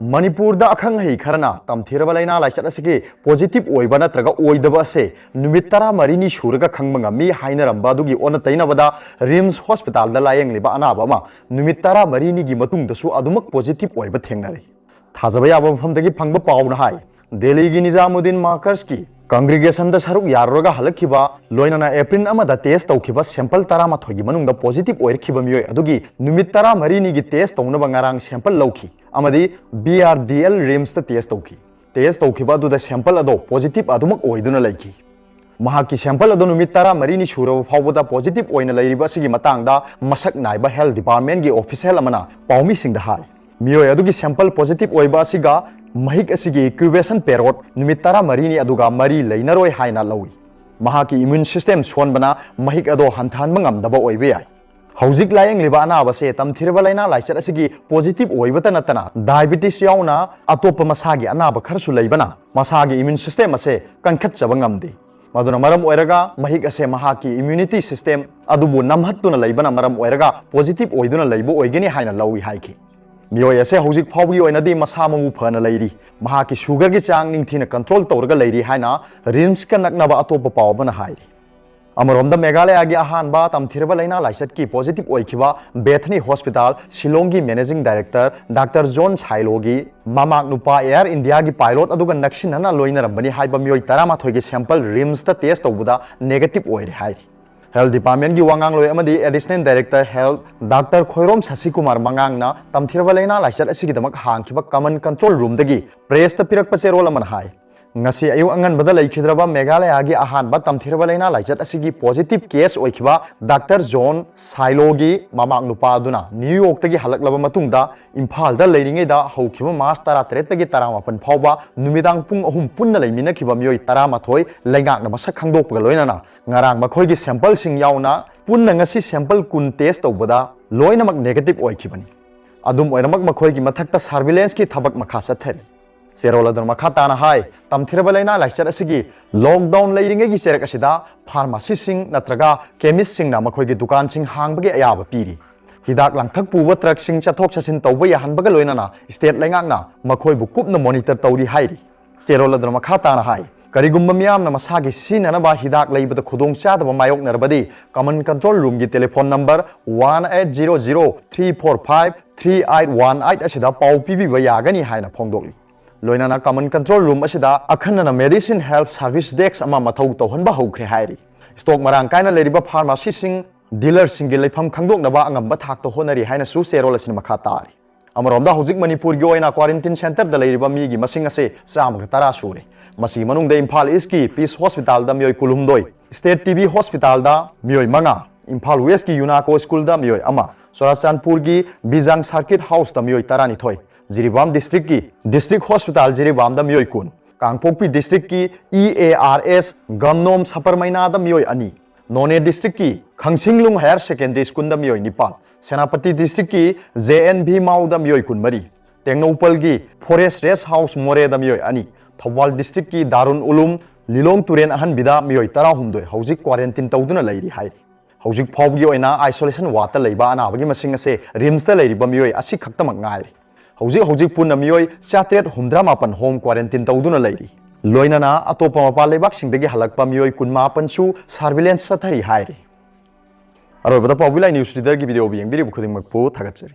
मणिपुर दा अखंग हई खरना तमथेरब लाइना लाइचत असगे पॉजिटिव ओइबा नत्रगा ओइदबा से नुमित 14 सुरगा खंगबंगा मी हाइनरंबा दुगी ओन तैनबदा रिम्स हॉस्पिटल दा लायंगलिबा अनाबा मा नुमित 14 गी मतुंगदसु अदुमक पॉजिटिव ओइबा थेंगनारे थाजबा याबा मफमदगी फंगबा पाउना हाय दिल्ली गी निजामुद्दीन मार्कर्स की कांग्रेगेशन दा सरुक यारोगा हलखिबा लोइनाना एप्रिल अमदा टेस्ट तौखिबा सैंपल 13 गी मनुंगदा पॉजिटिव ओइरखिबा मियोय अदुगी नुमित 14 गी टेस्ट तौनबा ngarang सैंपल लौखि अमदी BRDL रिम्स दा टेस्ट तौखि टेस्ट तौखिबा दुदा सैंपल अदो पॉजिटिव अदुमक ओइदुना लैखि महाकी सैंपल अदो नुमित 14 सुरब फावबदा पॉजिटिव ओइना लैरिबा सिगी मतांगदा मसक नाइबा हेल्थ डिपार्टमेंट गी ऑफिशियल अमना पाउमी सिंगदा हाय मियोय अदुगी सैंपल पॉजिटिव ओइबा सिगा महिक असिगी इंक्यूबेशन पेरियड नुमित 14 अदुगा मरी लैनरोय हाइना लौई महाकी इम्यून सिस्टम सोनबना महिक अदो हंथानबा ngamdaba ओइबे याय हौजिक लायंगलिबा अनाबसे तमथिरबा लाइना लाइचत असिगी पॉजिटिव ओइबता नतना डायबिटीज याउना अतोप मसागी अनाबा खरसु लैबना मसागी इम्यून सिस्टम असे कंखतचबा ngamde मदुना मरम ओइरगा महिक असे महाकी इम्यूनिटी सिस्टम अदुबु नमहत्तुना लैबना मरम ओइरगा पॉजिटिव ओइदुना लैबो ओइगनी हाइना लौई हाइखि मियोय असे हौजिक फाउगी ओइनदी मसा ममु फना लैरी महाकी शुगर की चांग निंगथिना कंट्रोल तौरगा लैरी हाइना रिम्स का नकनबा अतोप पावबना हाइरी अमरोमदा मेघालय की अहानबा तमथिरबा लाइना लाइचत की पॉजिटिव ओइखिबा बेथनी हॉस्पिटल शिलोंग की मैनेजिंग डायरेक्टर डॉक्टर जॉन साइलोगी मामाक नुपा एयर इंडिया की पायलट अदुगा नक्सिनना लोइनरबनी हाइबा मियोय 13 की सैंपल रिम्स ता टेस्ट तौबदा नेगेटिव ओइरे हाइरी हेल्थ डिपार्टमेंट की वांगांग लोय अमदी additional director health doctor Khoirom Shashikumar मंगांगना तमथिरबा लाइना लाइचत असिगिदमक हांखिबा कॉमन कंट्रोल रूम दगी प्रेस ता पिरकपा चेरोल अमन हाय ngasi ayu angan bada laikhidraba meghalaya gi ahanba tamthirba laina लाइचत असigi पॉजिटिव केस ओइखिबा डॉक्टर जॉन साइलोगी मामाक नुपा दुना न्यूयॉर्क तगी हलकलबा मतुंगदा इम्फाल दा लैरिङैदा हौखिबा मार्च 13 तगी 18 फावबा नुमिदांग पुंग अहुम पुन्ना लैमिनखिबा मियोय 13 लैंगाकना मसक खंगदोकपगा लोइनाना ngarang मखोयगी सैंपल सिंग याउना पुन्ना ngasi सैंपल कुन टेस्ट तौबदा लोइनमक नेगेटिव ओइखिबनी अदुम ओइरमक मखोयगी मथक्ता सर्विलेंस की थबक मखा सथरी सेरोलदर मखा ताना हाय तमथिरबा लाइना लाइचत असगी लॉकडाउन लैरिङै की चेरक असिदा फार्मेसी सिंग नत्रगा केमिस्ट सिंगना मखोयगी दुकान सिंग हांगबगे अयाब पीरी हिदाक लांथक पुब ट्रक सिंग चथोक चसिन तौबा याहनबगा लोइनाना स्टेट लाइंगाकना मखोयबु कुपना मॉनिटर तौरी हाइरी सेरोलदर मखा ताना हाय करिगुम्बा मियामना मसागी सिननबा हिदाक लैबदा खुदोंग चादबा मायोकनरबदी कॉमन कंट्रोल रूम की टेलीफोन नंबर 1800-345-3818 असिदा पाउ पीबीबा यागनी हाइना फोंदोकली लोइनाना कॉमन कंट्रोल रूम असिदा अखन्नना मेडिसिन हेल्प सर्विस डेस्क अमा मथौ तौहनबा हौख्रे हाइरी स्टॉक मरांग कायना लेरिबा फार्मेसी सिंग डीलर सिंग लेफम खंगदोकनबा अंगंबा थाकतो होनरी हाइना सु सेरोल असिन मखा तारी अमरोमदा हौजिक मणिपुर गी ओइना क्वारंटाइन सेंटर दा लेरिबा मीगी मसिंग असे 13 सुरे मसी मनुंग दे इम्फाल ईस्ट की पीस हॉस्पिटल दा मियोय कुलुमदोय स्टेट टीबी हॉस्पिटल दा मियोय मंगा इम्फाल वेस्ट की यूनाको स्कूल दा मियोय अमा सोराचानपुर की बिजांग सर्किट हाउस दा मियोय 12 जिरीबाम डिस्ट्रिक्ट की डिस्ट्रिक्ट हॉस्पिटल जिरीबाम दा मियोय कुन कांगपोकपी डिस्ट्रिक्ट की EARS गमनोम सपरमैना दा मियोय अनि नोने डिस्ट्रिक्ट की खंगसिंगलुंग हायर सेकेंडरी स्कूल दा मियोय निपाल सेनापति डिस्ट्रिक्ट की JNV माउ दा मियोय कुन मरी टेंगनौपल की फॉरेस्ट रेस्ट हाउस मोरे दा मियोय अनि थौबाल डिस्ट्रिक्ट की दारुन उलुम लिलोंग तुरेन अहन बिदा मियोय 13 हौजिक क्वारंटाइन तौदुना लैरी हाइरी हौजिक फावगी ओइना आइसोलेशन वार्ड लैबा अनाबगी मसिंग असे रिम्स दा लैरिबा मियोय असि खक्तमक गाइरी हौजिक पुन्ना मियोय 489 होम क्वारंटाइन तौदुना लैरी लोइनाना अतोपा मपा लेबाक सिंगदगी हलकपा मियोय 19 सु सर्विलेंस सथरी हाइरी अरोबदा पाउबिलाई न्यूज रीडर की वीडियो बियंग बिरिबु खुदिंगमकपु थागतचरी।